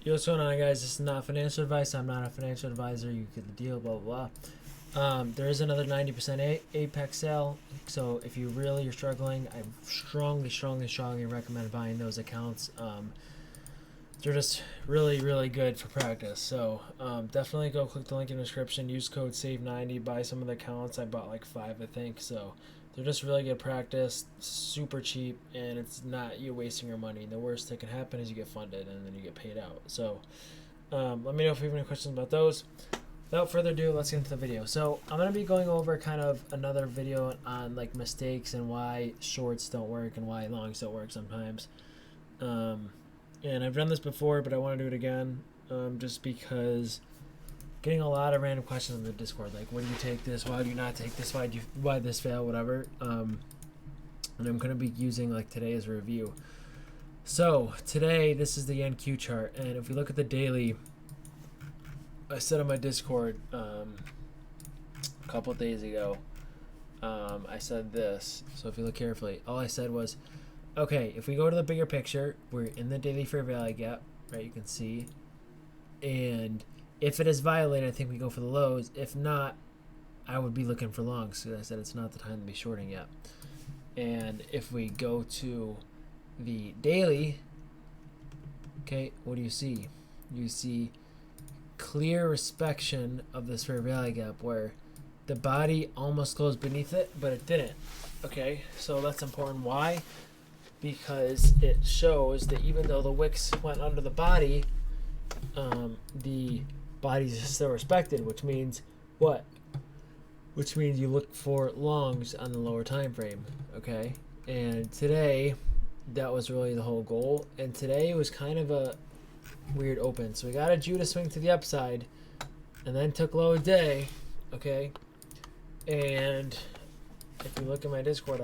Yo, what's going on, guys? This is not financial advice. I'm not a financial advisor. You get the deal, blah, blah, blah. There is another 90% Apex sale. So if you really are struggling, I strongly recommend buying those accounts. They're just really, really good for practice. So definitely go click the link in the description. Use code SAVE90. Buy some of the accounts. I bought like 5, I think. So they're just really good practice, super cheap, and it's not you wasting your money. The worst that can happen is you get funded and then you get paid out. So let me know if you have any questions about those. Without further ado, let's get into the video. So I'm going to be going over kind of another video on like mistakes and why shorts don't work and why longs don't work sometimes. And I've done this before, but I want to do it again just because getting a lot of random questions in the Discord, like, when do you take this? Why do you not take this? Why this fail? Whatever. And I'm going to be using like today as a review. So today, this is the NQ chart, and if we look at the daily, I said on my Discord a couple of days ago, I said this. So if you look carefully, all I said was, okay, if we go to the bigger picture, we're in the daily fair value gap, right? You can see, and if it is violated, I think we go for the lows. If not, I would be looking for longs. So I said it's not the time to be shorting yet. And if we go to the daily, okay, what do you see? You see clear inspection of this fair value gap where the body almost goes beneath it, but it didn't. Okay, so that's important. Why? Because it shows that even though the wicks went under the body, the body's still respected, which means what? Which means you look for longs on the lower time frame, okay? And today, that was really the whole goal. And today was kind of a weird open. So we got a Judah swing to the upside, and then took low a day, okay? And if you look at my Discord,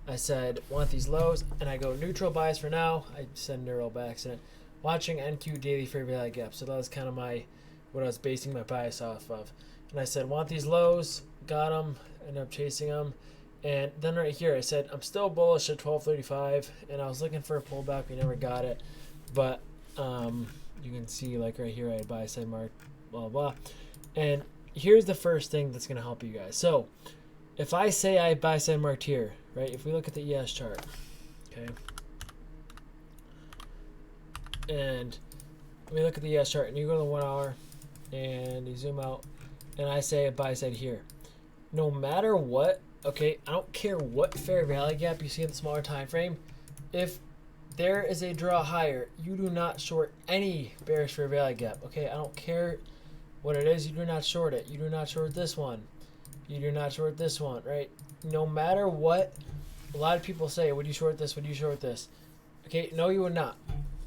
I said, want these lows, and I go neutral bias for now. I said neural by accident. Watching NQ daily fair value gap. So that was kind of what I was basing my bias off of. And I said, want these lows, got them, ended up chasing them. And then right here, I said, I'm still bullish at 1235, and I was looking for a pullback. We never got it. But you can see, like right here, I had buy side mark, blah, blah. And here's the first thing that's going to help you guys. So if I say I buy side marked here, right, if we look at the ES chart, okay, and we look at the ES chart, and you go to the 1 hour, and you zoom out, and I say a buy side here. No matter what, okay, I don't care what fair value gap you see in the smaller time frame, if there is a draw higher, you do not short any bearish fair value gap, okay? I don't care what it is, you do not short it. You do not short this one. You do not short this one, right? No matter what, a lot of people say, would you short this? Would you short this? Okay, no, you would not.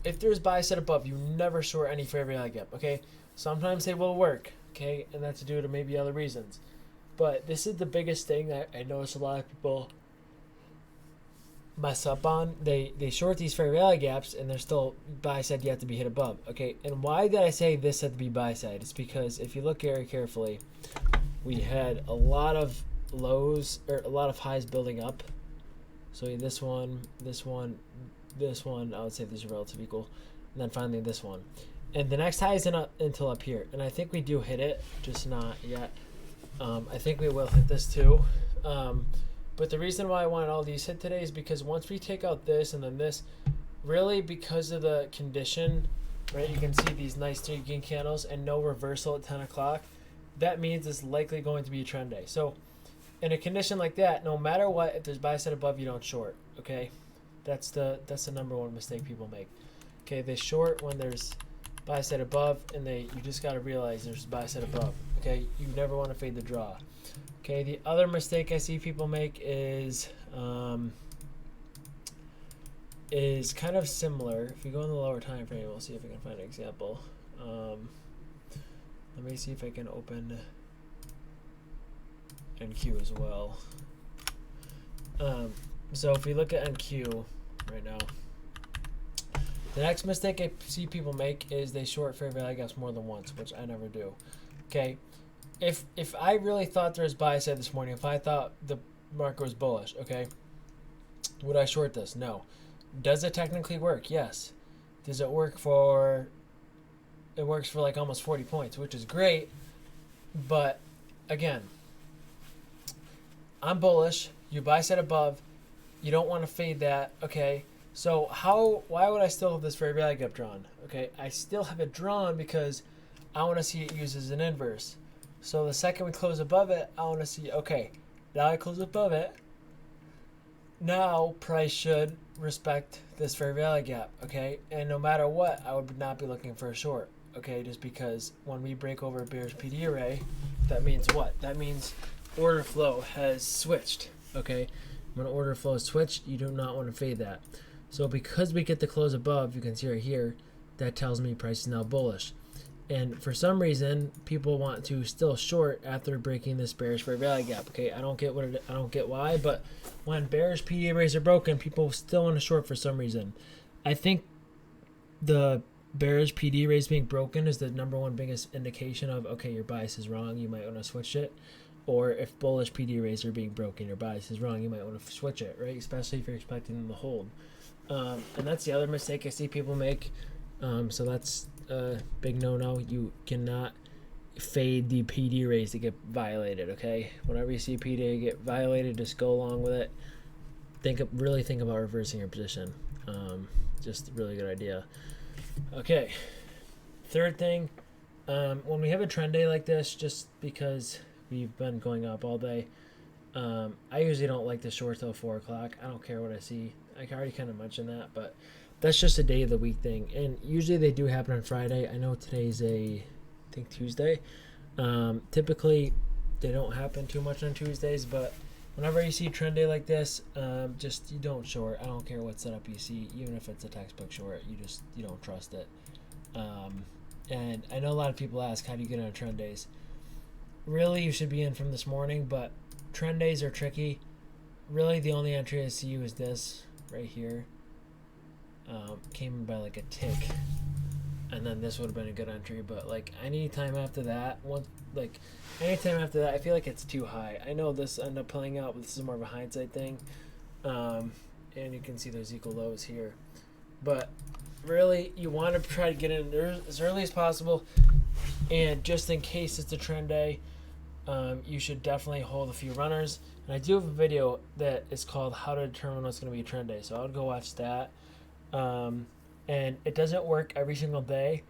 If there's buy set above, you never short any fair value gap, okay? Sometimes they will work, okay? And that's due to maybe other reasons. But this is the biggest thing that I notice a lot of people mess up on. They short these fair value gaps, and they're still buy side yet to be hit above, okay? And why did I say this had to be buy side? It's because if you look very carefully, we had a lot of lows, or a lot of highs building up. So this one, I would say these are relatively equal. And then finally this one. And the next high isn't up until up here. And I think we do hit it, just not yet. I think we will hit this too. But the reason why I wanted all these hit today is because once we take out this and then this, really because of the condition, right, you can see these nice 3 green candles and no reversal at 10 o'clock. That means it's likely going to be a trend day. So in a condition like that, no matter what, if there's buy set above, you don't short, okay? That's the number one mistake people make. Okay, they short when there's buy set above, and you just got to realize there's buy set above, okay? You never want to fade the draw. Okay, the other mistake I see people make is kind of similar. If we go in the lower time frame, we'll see if we can find an example. Let me see if I can open NQ as well. So if we look at NQ right now, the next mistake I see people make is they short fair value gaps more than once, which I never do. Okay, if I really thought there was buy side this morning, if I thought the market was bullish, okay, would I short this? No. Does it technically work? Yes. Does it work for it works for like almost 40 points, which is great. But again, I'm bullish. You buy set above. You don't want to fade that. Okay. So why would I still have this fair value gap drawn? Okay. I still have it drawn because I want to see it used as an inverse. So the second we close above it, I want to see, okay, now I close above it. Now price should respect this fair value gap. Okay. And no matter what, I would not be looking for a short. Okay. Just because when we break over a bearish PD array, that means what? That means order flow has switched. Okay. When order flow is switched, you do not want to fade that. So because we get the close above, you can see right here, that tells me price is now bullish. And for some reason, people want to still short after breaking this bearish fair value gap. Okay, I don't get why, but when bearish PD arrays are broken, people still want to short for some reason. I think the bearish PD arrays being broken is the #1 biggest indication of, okay, your bias is wrong, you might want to switch it. Or if bullish PD arrays are being broken, your bias is wrong, you might want to switch it, right? Especially if you're expecting them to hold. And that's the other mistake I see people make. So that's a big no-no. You cannot fade the PD arrays to get violated, okay? Whenever you see PD get violated, just go along with it. Really think about reversing your position. Just a really good idea. Okay, third thing, when we have a trend day like this, just because we've been going up all day, I usually don't like to short till 4 o'clock. I don't care what I see. I already kind of mentioned that, but that's just a day of the week thing. And usually they do happen on Friday. I know today's I think Tuesday. Typically they don't happen too much on Tuesdays, but whenever you see a trend day like this, just you don't short. I don't care what setup you see, even if it's a textbook short, you don't trust it. And I know a lot of people ask, how do you get on trend days? Really, you should be in from this morning, but trend days are tricky. Really, the only entry I see you is this right here. Came in by like a tick, and then this would have been a good entry. But like anytime after that, anytime after that, I feel like it's too high. I know this ended up playing out, but this is more of a hindsight thing. And you can see those equal lows here. But really, you want to try to get in there as early as possible. And just in case it's a trend day, you should definitely hold a few runners. And I do have a video that is called How to Determine What's Going to be a Trend Day. So I would go watch that. And it doesn't work every single day,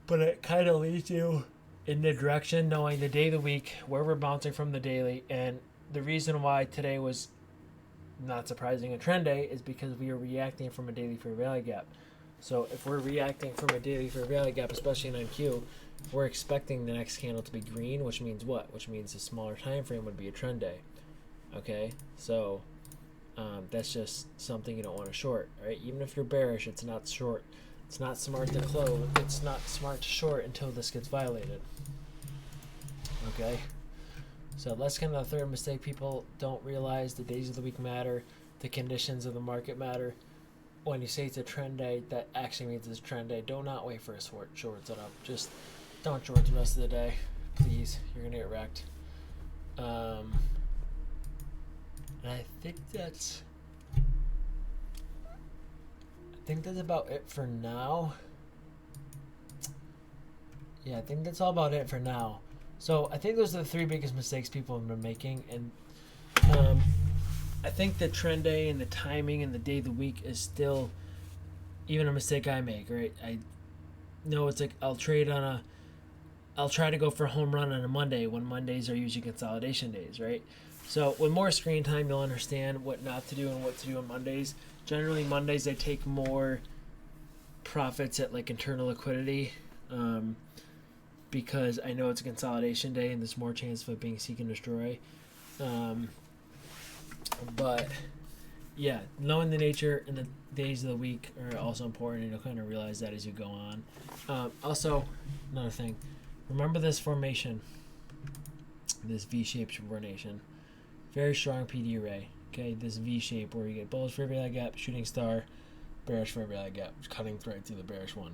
but it kind of leads you in the direction knowing the day of the week, where we're bouncing from the daily. And the reason why today was not surprising a trend day is because we are reacting from a daily fair value gap. So if we're reacting from a daily fair value gap, especially in NQ, we're expecting the next candle to be green, which means what? Which means a smaller time frame would be a trend day. Okay, so that's just something you don't want to short, right? Even if you're bearish, it's not short. It's not smart to close. It's not smart to short until this gets violated. Okay, so that's kind of the third mistake. People don't realize the days of the week matter, the conditions of the market matter. When you say it's a trend day, that actually means it's a trend day. Do not wait for a short setup. Just don't short the rest of the day, please. You're gonna get wrecked. And I think that's about it for now. Yeah, I think that's all about it for now. So I think those are the 3 biggest mistakes people have been making, and I think the trend day and the timing and the day of the week is still even a mistake I make, right? I know it's like I'll try to go for a home run on a Monday when Mondays are usually consolidation days, right? So with more screen time, you'll understand what not to do and what to do on Mondays. Generally, Mondays, I take more profits at like internal liquidity because I know it's a consolidation day and there's more chance of it being seek and destroy. But yeah, knowing the nature and the days of the week are also important, and you'll kind of realize that as you go on. Also, another thing, remember this formation, this V-shaped formation. Very strong PD array. Okay, this V shape where you get bullish fair value gap, shooting star, bearish fair value gap, cutting right through the bearish one.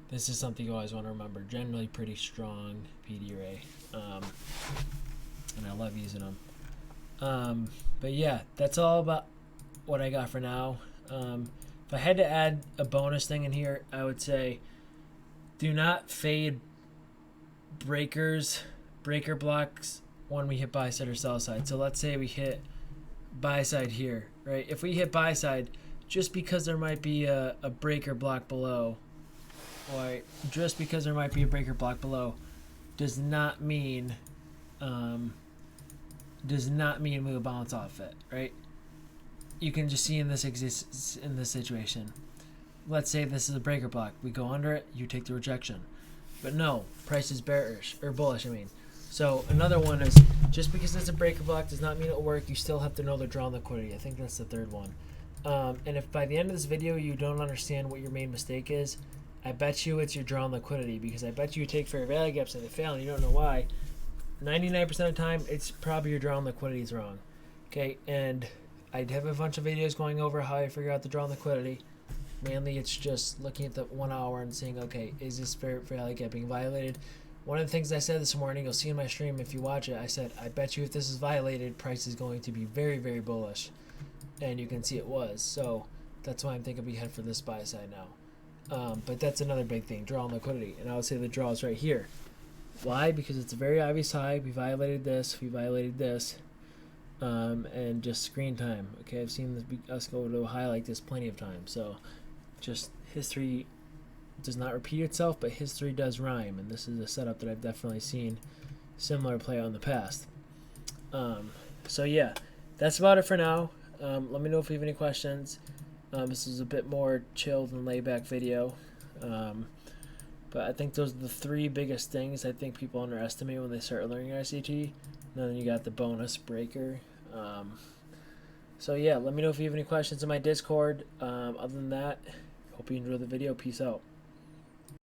This is something you always want to remember. Generally pretty strong PD array, and I love using them. But yeah, that's all about what I got for now. If I had to add a bonus thing in here, I would say do not fade breaker blocks when we hit buy side or sell side. So let's say we hit buy side here, right? If we hit buy side, just because there might be a breaker block below, or just because there might be a breaker block below, does not mean we will bounce off it, right? You can just see in this situation. Let's say this is a breaker block. We go under it, you take the rejection. But no, price is bearish, or bullish, I mean. So another one is, just because it's a breaker block does not mean it'll work. You still have to know the draw on liquidity. I think that's the third one. And if by the end of this video you don't understand what your main mistake is, I bet you it's your draw on liquidity, because I bet you take fair value gaps and they fail and you don't know why. 99% of the time, it's probably your draw on liquidity is wrong. Okay, and I have a bunch of videos going over how I figure out the draw on liquidity. Mainly, it's just looking at the 1 hour and saying, okay, is this fair value gap being violated? One of the things I said this morning, you'll see in my stream if you watch it, I said, I bet you if this is violated, price is going to be very, very bullish. And you can see it was. So that's why I'm thinking we head for this buy side now. But that's another big thing, draw on liquidity. And I would say the draw is right here. Why? Because it's a very obvious high. We violated this. And just screen time. Okay, I've seen us go to a high like this plenty of times. So just history does not repeat itself, but history does rhyme. And this is a setup that I've definitely seen similar play out in the past. So yeah, that's about it for now. Let me know if you have any questions. This is a bit more chilled and laid back video. But I think those are the three biggest things I think people underestimate when they start learning ICT. And then you got the bonus breaker. So yeah, let me know if you have any questions in my Discord. Other than that, hope you enjoy the video. Peace out.